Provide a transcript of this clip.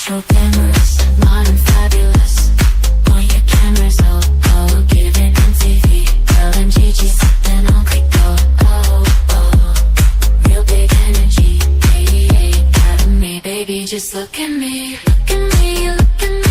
so glamorous, modern, fabulous. Point your cameras, oh, oh, give it MTV. Girl and Gigi sipping on Clico, oh, oh. Real big energy, 88 Academy. Baby, just look at me, look at me, look at me.